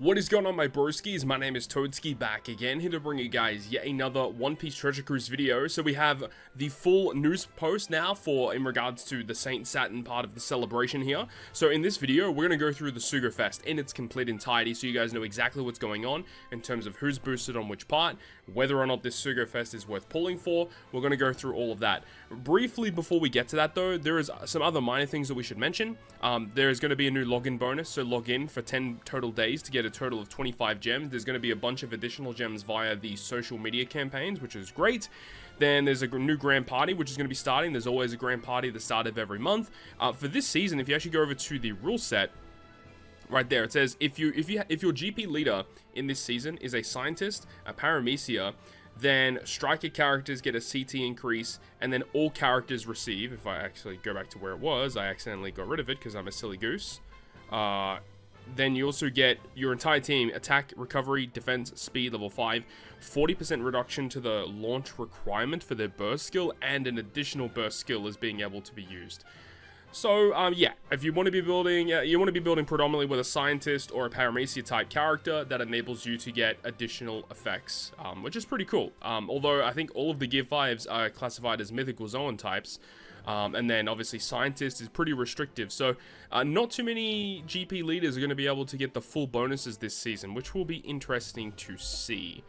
What is going on, my broskiis? My name is Toadski, back again, here to bring you guys yet another One Piece Treasure Cruise video. So we have the full news post now in regards to the Saint Saturn part of the celebration here. So in this video, we're going to go through the Sugo-Fest in its complete entirety, so you guys know exactly what's going on in terms of who's boosted on which part, whether or not this Sugo-Fest is worth pulling for. We're going to go through all of that. Briefly, before we get to that though, there is some other minor things that we should mention. There's going to be a new login bonus, so log in for 10 total days to get a total of 25 gems. There's going to be a bunch of additional gems via the social media campaigns, which is great. Then there's a new grand party, which is going to be starting. There's always a grand party at the start of every month. For this season, if you actually go over to the rule set, right there, it says if your GP leader in this season is a scientist, a paramecia, then striker characters get a CT increase, and then all characters receive. If I actually go back to where it was, I accidentally got rid of it because I'm a silly goose. Then you also get your entire team attack, recovery, defense, speed level 5, 40% reduction to the launch requirement for their burst skill, and an additional burst skill is being able to be used. So, yeah, if you want to be building, predominantly with a scientist or a paramecia type character, that enables you to get additional effects, which is pretty cool. Although I think all of the Gear 5s are classified as mythical zone types. And then obviously scientist is pretty restrictive, so not too many GP leaders are going to be able to get the full bonuses this season, which will be interesting to see.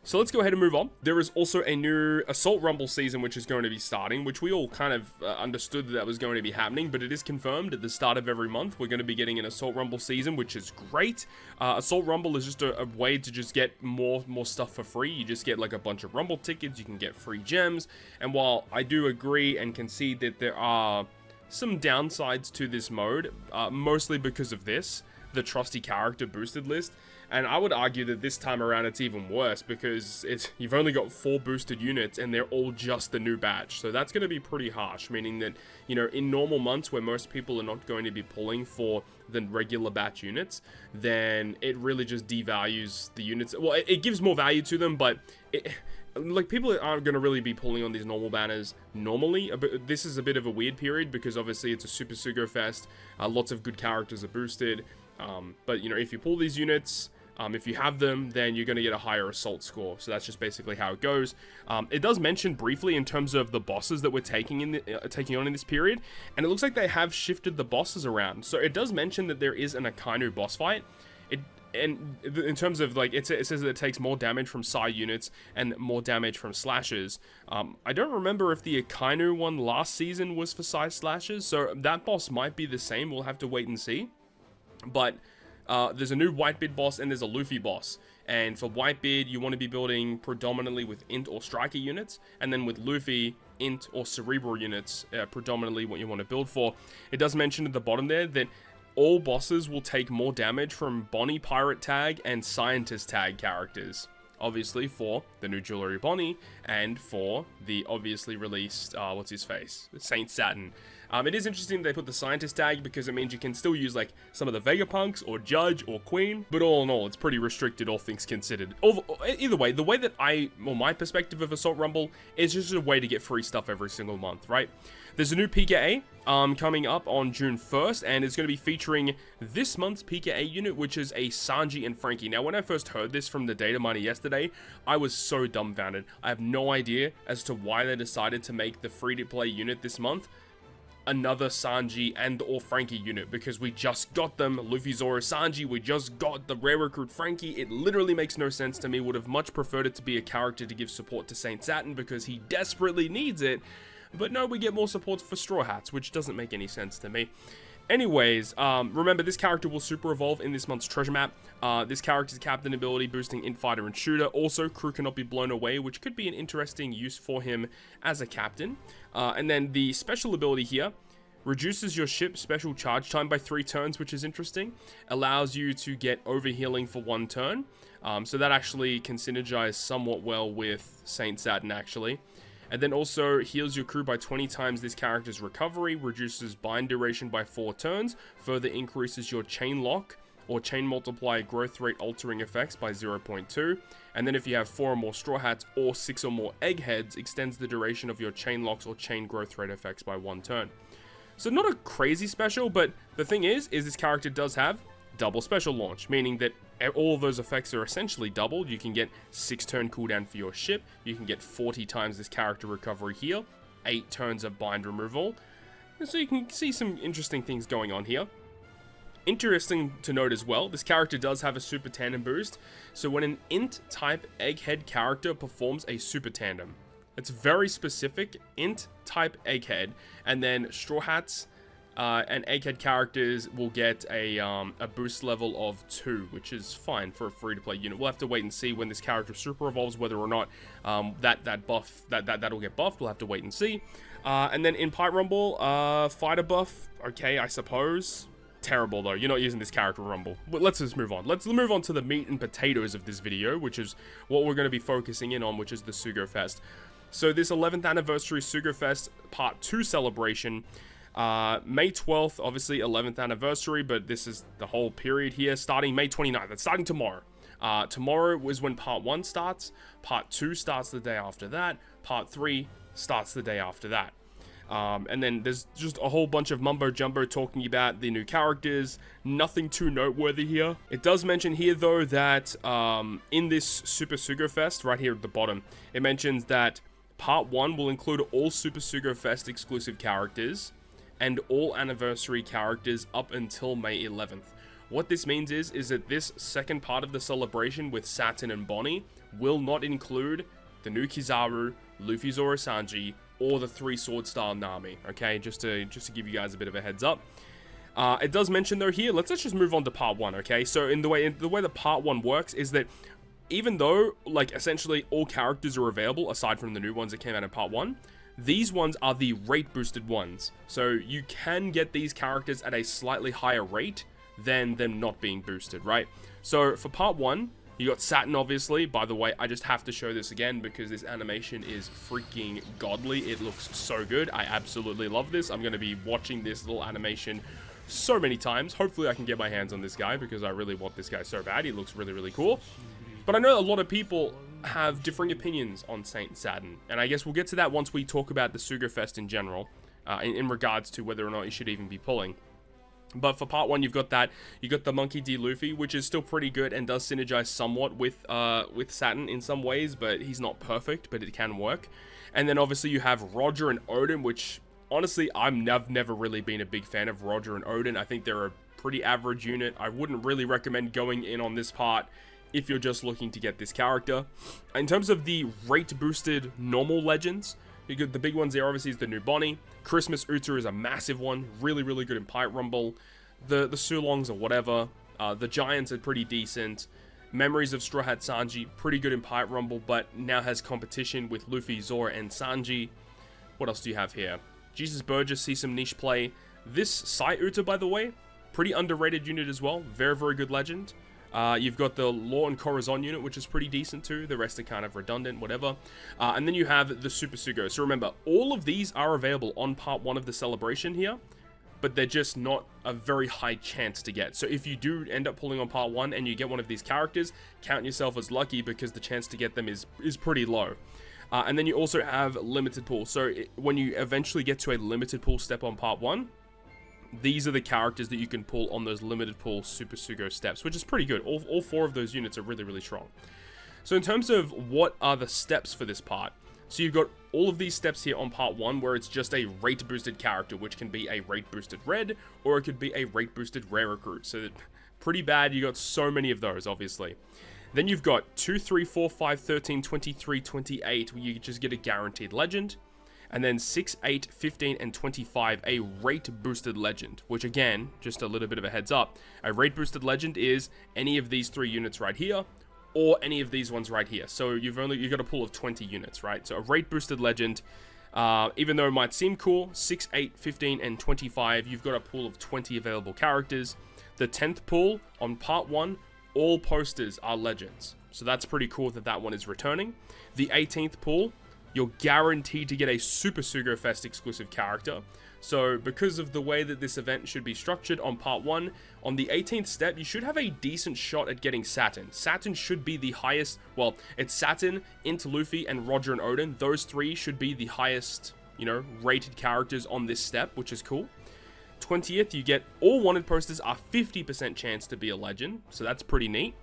So let's go ahead and move on. There is also a new Assault Rumble season which is going to be starting, which we all kind of understood that was going to be happening, but it is confirmed at the start of every month we're going to be getting an Assault Rumble season, which is great. Assault Rumble is just a way to just get more stuff for free. You just get like a bunch of Rumble tickets, you can get free gems, and while I do agree and concede that there are some downsides to this mode, mostly because of this, the trusty character boosted list. And I would argue that this time around it's even worse because you've only got 4 boosted units and they're all just the new batch. So that's going to be pretty harsh, meaning that, you know, in normal months where most people are not going to be pulling for the regular batch units, then it really just devalues the units. Well, it gives more value to them, but like, people aren't going to really be pulling on these normal banners normally. This is a bit of a weird period because obviously it's a Super Sugo-Fest. Lots of good characters are boosted. But, you know, if you pull these units, if you have them, then you're going to get a higher assault score. So that's just basically how it goes. It does mention briefly in terms of the bosses that we're taking on in this period, and it looks like they have shifted the bosses around. So it does mention that there is an Akainu boss fight. And in terms of, like, it says that it takes more damage from Psy units and more damage from slashes. I don't remember if the Akainu one last season was for Psy slashes, so that boss might be the same. We'll have to wait and see. But there's a new Whitebeard boss and there's a Luffy boss. And for Whitebeard, you want to be building predominantly with Int or Striker units. And then with Luffy, Int or Cerebral units, predominantly what you want to build for. It does mention at the bottom there that all bosses will take more damage from Bonnie Pirate Tag and Scientist Tag characters. Obviously for the new Jewelry Bonnie and for the obviously released, Saint Saturn. It is interesting they put the Scientist tag because it means you can still use like some of the Vegapunks or Judge or Queen, but all in all, it's pretty restricted, all things considered. Either way, the way that my perspective of Assault Rumble is just a way to get free stuff every single month, right? There's a new PKA coming up on June 1st, and it's going to be featuring this month's PKA unit, which is a Sanji and Frankie. Now, when I first heard this from the data miner yesterday, I was so dumbfounded. I have no idea as to why they decided to make the free-to-play unit this month another Sanji and or Frankie unit, because we just got them, Luffy, Zoro, Sanji, we just got the rare recruit Frankie. It literally makes no sense to me. Would have much preferred it to be a character to give support to Saint Saturn because he desperately needs it, but no, we get more support for Straw Hats, which doesn't make any sense to me. Anyways, remember, this character will super evolve in this month's treasure map. This character's captain ability boosting Int Fighter and Shooter. Also, crew cannot be blown away, which could be an interesting use for him as a captain. And then the special ability here reduces your ship's special charge time by 3 turns, which is interesting. Allows you to get overhealing for 1 turn. So that actually can synergize somewhat well with Saint Saturn, actually. And then also heals your crew by 20 times this character's recovery, reduces bind duration by 4 turns, further increases your chain lock or chain multiplier growth rate altering effects by 0.2, and then if you have 4 or more Straw Hats or 6 or more Eggheads, extends the duration of your chain locks or chain growth rate effects by 1 turn. So not a crazy special, but the thing is this character does have double special launch, meaning that all of those effects are essentially doubled. You can get 6 turn cooldown for your ship. You can get 40 times this character recovery here, 8 turns of bind removal. And so you can see some interesting things going on here. Interesting to note as well, this character does have a super tandem boost. So when an int type egghead character performs a super tandem, it's very specific, int type egghead, and then Straw Hats and egghead characters will get a boost level of 2, which is fine for a free-to-play unit. We'll have to wait and see when this character super evolves, whether or not that'll get buffed. We'll have to wait and see. And then in Pipe Rumble, fighter buff, okay, I suppose. Terrible though, you're not using this character Rumble. But let's just move on. Let's move on to the meat and potatoes of this video, which is what we're going to be focusing in on, which is the Sugo-Fest. So this 11th anniversary Sugo-Fest Part 2 celebration, May 12th, obviously 11th anniversary, but this is the whole period here, starting May 29th. That's starting tomorrow. Tomorrow was when Part 1 starts, Part 2 starts the day after that, Part 3 starts the day after that. And then there's just a whole bunch of mumbo-jumbo talking about the new characters. Nothing too noteworthy here. It does mention here, though, that in this Super Sugo-Fest, right here at the bottom, it mentions that Part 1 will include all Super Sugo-Fest exclusive characters and all anniversary characters up until May 11th. What this means is that this second part of the celebration with Saturn and Bonnie will not include the new Kizaru, Luffy Zoro Sanji, or the 3 sword style Nami, okay, just to give you guys a bit of a heads up. It does mention though here, let's just move on to Part 1, okay? So in the way that Part 1 works is that even though, like, essentially all characters are available, aside from the new ones that came out in Part 1, these ones are the rate boosted ones. So you can get these characters at a slightly higher rate than them not being boosted, right? So for Part 1, you got Saturn, obviously. By the way, I just have to show this again because this animation is freaking godly. It looks so good. I absolutely love this. I'm going to be watching this little animation so many times. Hopefully I can get my hands on this guy because I really want this guy so bad. He looks really, really cool. But I know a lot of people have differing opinions on Saint Saturn, and I guess we'll get to that once we talk about the Sugo-Fest in general, in regards to whether or not you should even be pulling. But for Part 1, you've got that. You got the Monkey D. Luffy, which is still pretty good and does synergize somewhat with Saturn in some ways, but he's not perfect, but it can work. And then obviously you have Roger and Odin, which honestly, I've never really been a big fan of Roger and Odin. I think they're a pretty average unit. I wouldn't really recommend going in on this part if you're just looking to get this character. In terms of the rate boosted normal legends, you got the big ones there, obviously, is the new Bonnie. Christmas Uta is a massive one, really, really good in Pipe Rumble. The Sulongs or whatever. The Giants are pretty decent. Memories of Straw Hat Sanji, pretty good in Pipe Rumble, but now has competition with Luffy, Zoro, and Sanji. What else do you have here? Jesus Burgess sees some niche play. This Sai Uta, by the way, pretty underrated unit as well. Very, very good legend. You've got the Law and Corazon unit, which is pretty decent too. The rest are kind of redundant, whatever. And then you have the Super Sugo. So remember, all of these are available on Part 1 of the celebration here, but they're just not a very high chance to get. So if you do end up pulling on Part 1 and you get one of these characters, count yourself as lucky because the chance to get them is pretty low. And then you also have limited pool. So when you eventually get to a limited pool step on Part 1, these are the characters that you can pull on those limited pool Super Sugo steps, which is pretty good. All 4 of those units are really, really strong. So in terms of what are the steps for this part, so you've got all of these steps here on Part 1 where it's just a rate boosted character, which can be a rate boosted red, or it could be a rate boosted rare recruit. So pretty bad, you got so many of those, obviously. Then you've got 2, 3, 4, 5, 13, 23, 28, where you just get a guaranteed legend. And then 6, 8, 15, and 25, a rate-boosted legend, which again, just a little bit of a heads up, a rate-boosted legend is any of these 3 units right here, or any of these ones right here. So you've got a pool of 20 units, right? So a rate-boosted legend, even though it might seem cool, 6, 8, 15, and 25, you've got a pool of 20 available characters. The 10th pool on Part 1, all posters are legends. So that's pretty cool that one is returning. The 18th pool, you're guaranteed to get a Super Sugo-Fest exclusive character. So because of the way that this event should be structured on Part 1, on the 18th step, you should have a decent shot at getting Saturn. Saturn should be the highest, well, it's Saturn, Int Luffy, and Roger and Odin. Those 3 should be the highest, rated characters on this step, which is cool. 20th, you get all wanted posters are 50% chance to be a legend, so that's pretty neat.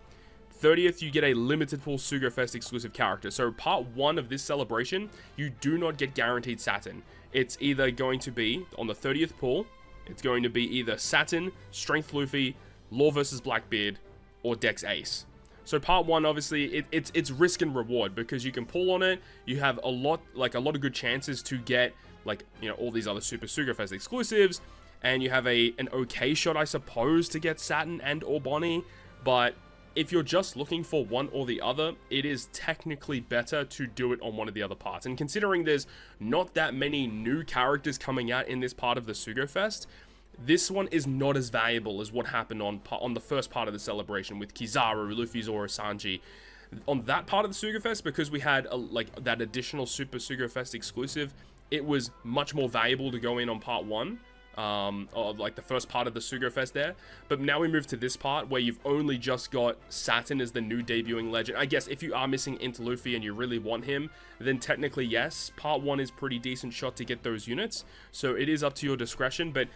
30th, you get a limited pool Sugo-Fest exclusive character. So part 1 of this celebration, you do not get guaranteed Saturn. It's either going to be, on the 30th pool, it's going to be either Saturn, Strength Luffy, Law versus Blackbeard, or Dex Ace. So part 1, obviously, it's risk and reward, because you can pull on it, you have a lot of good chances to get, like, you know, all these other Super Sugo-Fest exclusives, and you have an okay shot, I suppose, to get Saturn and or Bonnie, but if you're just looking for one or the other, it is technically better to do it on one of the other parts. And considering there's not that many new characters coming out in this part of the Sugo-Fest, this one is not as valuable as what happened on the first part of the celebration with Kizaru, Luffy, Zoro, Sanji. On that part of the Sugo-Fest, because we had like that additional Super Sugo-Fest exclusive, it was much more valuable to go in on part 1. Of like the first part of the Sugo-Fest there, but now we move to this part where you've only just got Saturn as the new debuting legend. I guess if you are missing into Luffy and you really want him, then technically yes, part 1 is pretty decent shot to get those units, so it is up to your discretion. But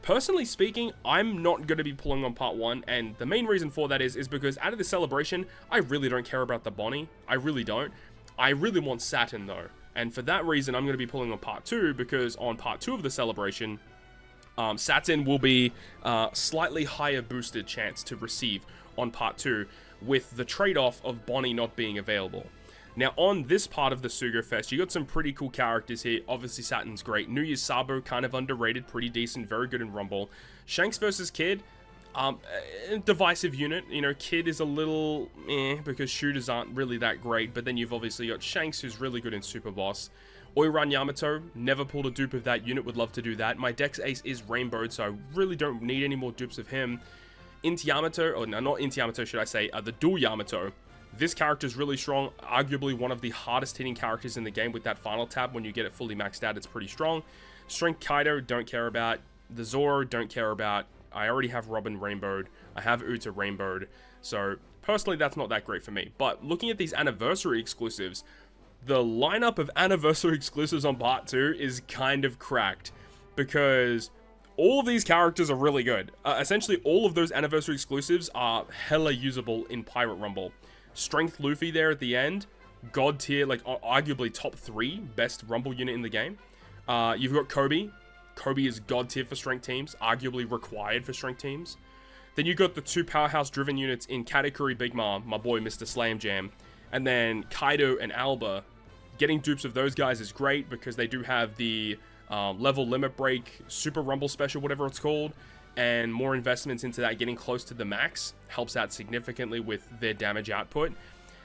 personally speaking, I'm not going to be pulling on part 1, and the main reason for that is because out of the celebration, I really don't care about the Bonnie. I really don't. I really want Saturn though, and for that reason I'm going to be pulling on part 2, because on part 2 of the celebration, Saturn will be slightly higher boosted chance to receive on part 2, with the trade-off of Bonnie not being available. Now, on this part of the Sugo-Fest, you got some pretty cool characters here. Obviously, Saturn's great. New Year's Sabo, kind of underrated, pretty decent, very good in Rumble. Shanks versus Kid, divisive unit. You know, Kid is a little because shooters aren't really that great, but then you've obviously got Shanks, who's really good in Super Boss. Oiran Yamato, never pulled a dupe of that unit, would love to do that. My Dex Ace is rainbowed, so I really don't need any more dupes of him. Int Yamato, or no, not Int Yamato, should I say, the dual Yamato. This character is really strong, arguably one of the hardest hitting characters in the game with that final tab. When you get it fully maxed out, it's pretty strong. Strength Kaido, don't care about. The Zoro, don't care about. I already have Robin rainbowed. I have Uta rainbowed. So, personally, that's not that great for me. But looking at these anniversary exclusives, the lineup of anniversary exclusives on part 2 is kind of cracked, because all of these characters are really good. Essentially, all of those anniversary exclusives are hella usable in Pirate Rumble. Strength Luffy there at the end, god tier, like arguably top 3 best Rumble unit in the game. You've got Kobe. Kobe is god tier for strength teams, arguably required for strength teams. Then you got the 2 powerhouse driven units in Katakuri Big Mom, my boy Mr. Slam Jam. And then Kaido and Alba. Getting dupes of those guys is great, because they do have the level limit break, Super Rumble special, whatever it's called, and more investments into that, getting close to the max, helps out significantly with their damage output.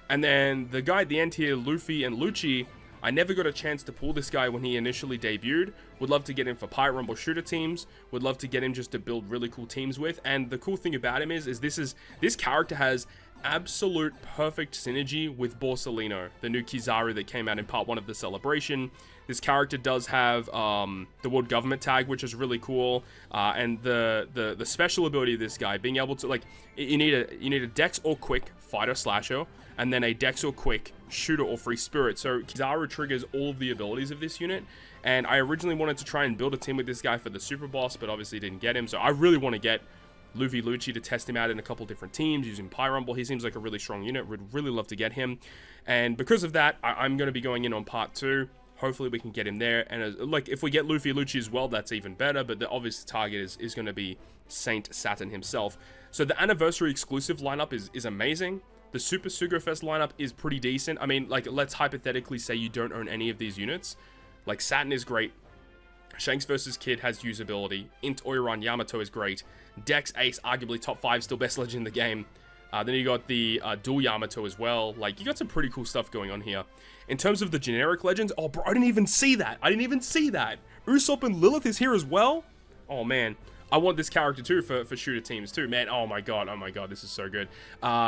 And then the guy at the end here, Luffy and Lucci, I never got a chance to pull this guy when he initially debuted. Would love to get him for Pirate Rumble shooter teams. Would love to get him just to build really cool teams with. And the cool thing about him is this character has absolute perfect synergy with Borsalino, the new Kizaru that came out in part 1 of the celebration. This character does have the World Government tag, which is really cool, and the special ability of this guy being able to, like, you need a Dex or Quick fighter slasher, and then a Dex or Quick shooter or free spirit. So Kizaru triggers all of the abilities of this unit, and I originally wanted to try and build a team with this guy for the Super Boss, but obviously didn't get him. So I really want to get Luffy Lucci to test him out in a couple different teams using Pirate Rumble. He seems like a really strong unit. Would really love to get him, and because of that, I'm going to be going in on part 2. Hopefully we can get him there, and like if we get Luffy Lucci as well, that's even better. But the obvious target is going to be Saint Saturn himself. So the anniversary exclusive lineup is amazing. The Super Sugo-Fest lineup is pretty decent. I mean, like, let's hypothetically say you don't own any of these units. Like, Saturn is great. Shanks versus Kid has usability. Int Oiran Yamato is great. Dex Ace, arguably top 5, still best legend in the game. Then you got the dual Yamato as well. Like, you got some pretty cool stuff going on here. In terms of the generic legends, oh, bro, I didn't even see that. Usopp and Lilith is here as well. Oh, man. I want this character too for shooter teams too, man. Oh my god, this is so good.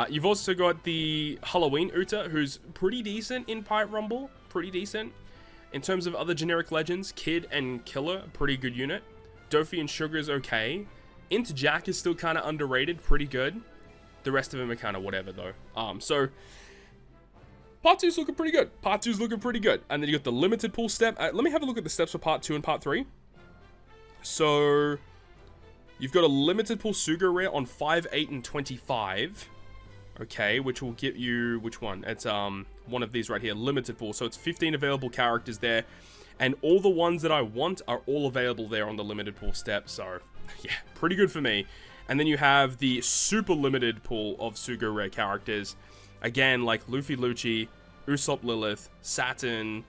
You've also got the Halloween Uta, who's pretty decent in Pirate Rumble. Pretty decent. In terms of other generic legends, Kid and Killer, pretty good unit. Dofi and Sugar is okay. Int Jack is still kind of underrated, pretty good. The rest of them are kind of whatever though. So part 2's looking pretty good. And then you got the limited pool step. Let me have a look at the steps for part 2 and part 3. So You've got a limited pool Sugo rare on 5, 8, and 25. Okay, which will get you, which one? It's one of these right here, limited pool. So it's 15 available characters there. And all the ones that I want are all available there on the limited pool step. So, yeah, pretty good for me. And then you have the super limited pool of Sugo rare characters. Again, like Luffy Lucci, Usopp Lilith, Saturn,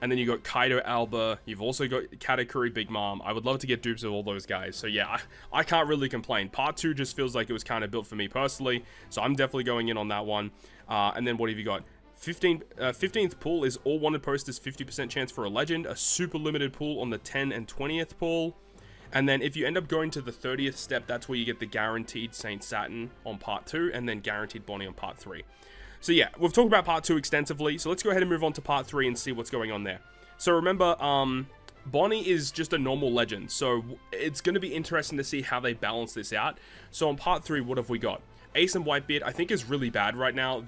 and then you got Kaido Alba. You've also got Katakuri Big Mom. I would love to get dupes of all those guys. So yeah, I can't really complain. Part 2 just feels like it was kind of built for me personally. So I'm definitely going in on that one. And then what have you got? 15th pool is all wanted posters, 50% chance for a legend. A super limited pool on the 10 and 20th pool. And then if you end up going to the 30th step, that's where you get the guaranteed Saint Saturn on part 2 and then guaranteed Bonnie on part 3. So yeah, we've talked about part 2 extensively, so let's go ahead and move on to part 3 and see what's going on there. So remember, Bonnie is just a normal legend, so it's going to be interesting to see how they balance this out. So on part 3, what have we got? Ace and Whitebeard, I think, is really bad right now.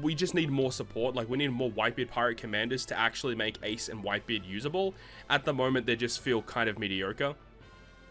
We just need more support. Like, we need more Whitebeard Pirate Commanders to actually make Ace and Whitebeard usable. At the moment, they just feel kind of mediocre.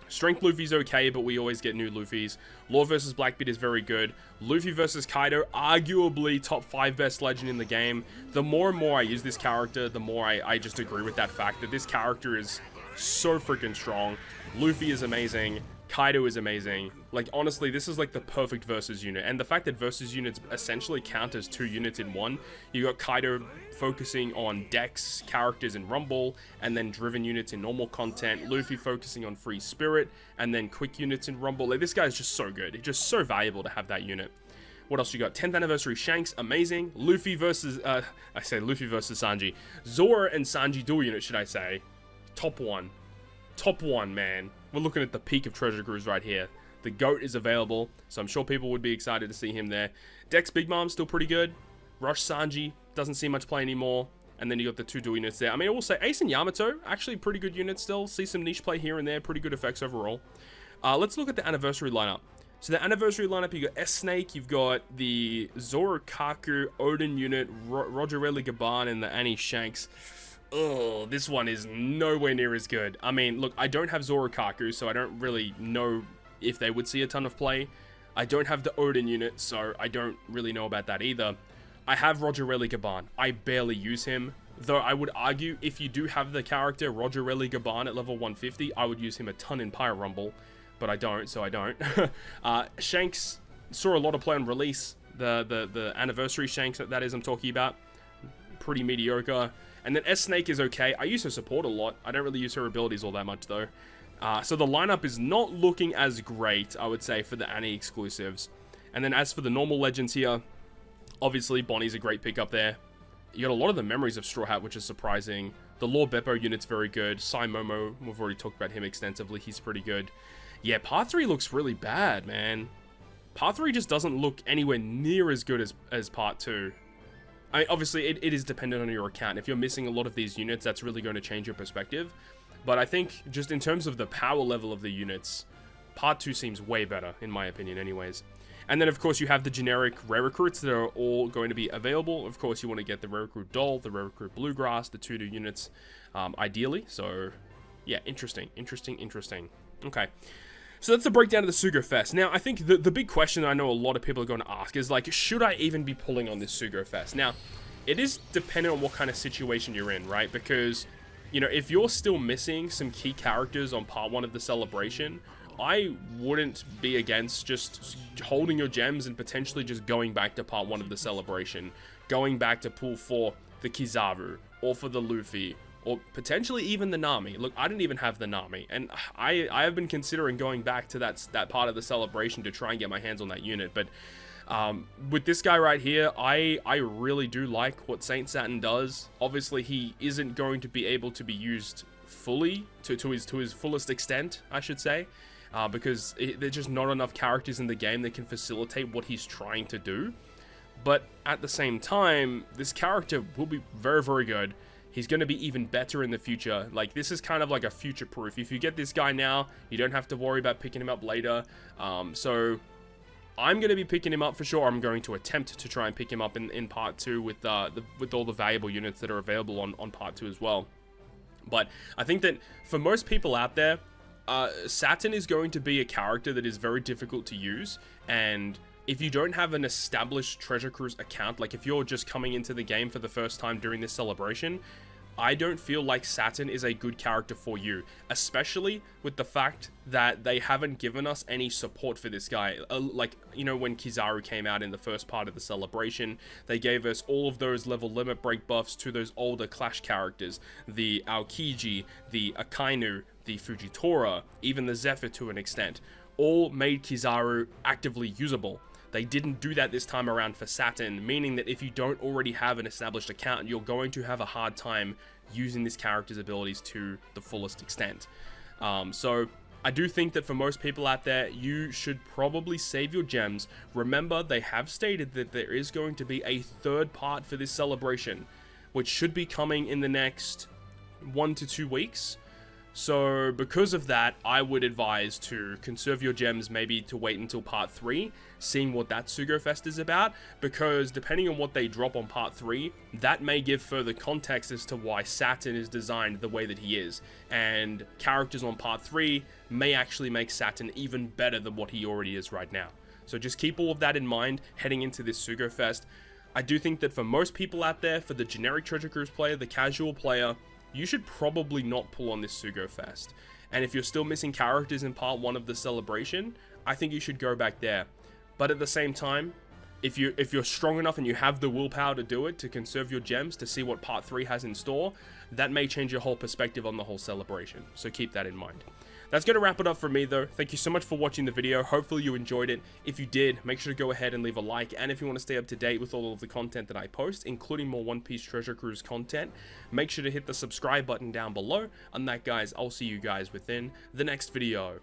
Strength Luffy's okay, but we always get new Luffys. Law versus Blackbeard is very good. Luffy versus Kaido, arguably top 5 best legend in the game. The more and more I use this character, the more I just agree with that fact that this character is so freaking strong. Luffy is amazing. Kaido is amazing. Like, honestly, this is like the perfect versus unit. And the fact that versus units essentially count as 2 units in one. You got Kaido focusing on Dex characters in Rumble, and then driven units in normal content. Luffy focusing on Free Spirit, and then quick units in Rumble. Like, this guy's just so good. It's just so valuable to have that unit. What else you got? 10th anniversary Shanks, amazing. Luffy versus, I say Luffy versus Sanji. Zoro and Sanji dual unit, should I say. Top 1. Top 1, man. We're looking at the peak of Treasure Cruise right here. The GOAT is available, so I'm sure people would be excited to see him there. Dex Big Mom, still pretty good. Rush Sanji, doesn't see much play anymore. And then you got the 2 dual units there. I mean, I will say Ace and Yamato, actually pretty good units still. See some niche play here and there, pretty good effects overall. Let's look at the anniversary lineup. So the anniversary lineup, you got S-Snake, you've got the Zoro Kaku, Odin unit, Roger Rayleigh Gaban, and the Annie Shanks. Oh, this one is nowhere near as good. I mean, look, I don't have Zoro Kaku, so I don't really know if they would see a ton of play. I don't have the Odin unit, so I don't really know about that either. I have Roger Rayleigh Gaban. I barely use him, though I would argue if you do have the character Roger Rayleigh Gaban at level 150, I would use him a ton in Pyre Rumble, but I don't, so I don't. Shanks saw a lot of play on release. The anniversary Shanks, that is I'm talking about. Pretty mediocre. And then S-Snake is okay. I use her support a lot. I don't really use her abilities all that much, though. So the lineup is not looking as great, I would say, for the Annie exclusives. And then as for the normal legends here, obviously Bonnie's a great pick up there. You got a lot of the memories of Straw Hat, which is surprising. The Lord Beppo unit's very good. Sai Momo, we've already talked about him extensively. He's pretty good. Yeah, Part 3 looks really bad, man. Part 3 just doesn't look anywhere near as good as Part 2. I mean, obviously, it is dependent on your account. If you're missing a lot of these units, that's really going to change your perspective. But I think, just in terms of the power level of the units, Part 2 seems way better, in my opinion, anyways. And then, of course, you have the generic rare recruits that are all going to be available. Of course, you want to get the rare recruit Doll, the rare recruit Bluegrass, the 2 new units, ideally. So, yeah, interesting. Okay. So that's the breakdown of the Sugo-Fest. Now, I think the big question that I know a lot of people are going to ask is, like, should I even be pulling on this Sugo-Fest? Now, it is dependent on what kind of situation you're in, right? Because, you know, if you're still missing some key characters on part 1 of the celebration, I wouldn't be against just holding your gems and potentially just going back to part 1 of the celebration. Going back to pool 4, the Kizaru, or for the Luffy, or potentially even the Nami. Look, I didn't even have the Nami, and I have been considering going back to that part of the celebration to try and get my hands on that unit, but with this guy right here, I really do like what Saint Saturn does. Obviously, he isn't going to be able to be used fully, to his fullest extent, I should say, because there's just not enough characters in the game that can facilitate what he's trying to do. But at the same time, this character will be very, very good. He's going to be even better in the future. Like, this is kind of like a future proof. If you get this guy now, you don't have to worry about picking him up later. So I'm going to be picking him up for sure. I'm going to attempt to try and pick him up in part 2 with all the valuable units that are available on part 2 as well. But I think that for most people out there, Saturn is going to be a character that is very difficult to use, and if you don't have an established Treasure Cruise account, like if you're just coming into the game for the first time during this celebration, I don't feel like Saturn is a good character for you, especially with the fact that they haven't given us any support for this guy. Like, you know, when Kizaru came out in the first part of the celebration, they gave us all of those level limit break buffs to those older Clash characters, the Aokiji, the Akainu, the Fujitora, even the Zephyr to an extent, all made Kizaru actively usable. They didn't do that this time around for Saturn, meaning that if you don't already have an established account, you're going to have a hard time using this character's abilities to the fullest extent. So I do think that for most people out there, you should probably save your gems. Remember, they have stated that there is going to be a third part for this celebration, which should be coming in the next 1 to 2 weeks. So because of that, I would advise to conserve your gems, maybe to wait until part 3, seeing what that Sugo-Fest is about, because depending on what they drop on part 3, that may give further context as to why Saturn is designed the way that he is, and characters on part 3 may actually make Saturn even better than what he already is right now. So just keep all of that in mind heading into this Sugo-Fest. I do think that for most people out there, for the generic Treasure Cruise player, the casual player, you should probably not pull on this Sugo-Fest. And if you're still missing characters in part 1 of the celebration, I think you should go back there. But at the same time, if you're strong enough and you have the willpower to do it, to conserve your gems, to see what part 3 has in store, that may change your whole perspective on the whole celebration. So keep that in mind. That's going to wrap it up for me though. Thank you so much for watching the video. Hopefully you enjoyed it. If you did, make sure to go ahead and leave a like. And if you want to stay up to date with all of the content that I post, including more One Piece Treasure Cruise content, make sure to hit the subscribe button down below. And that, guys, I'll see you guys within the next video.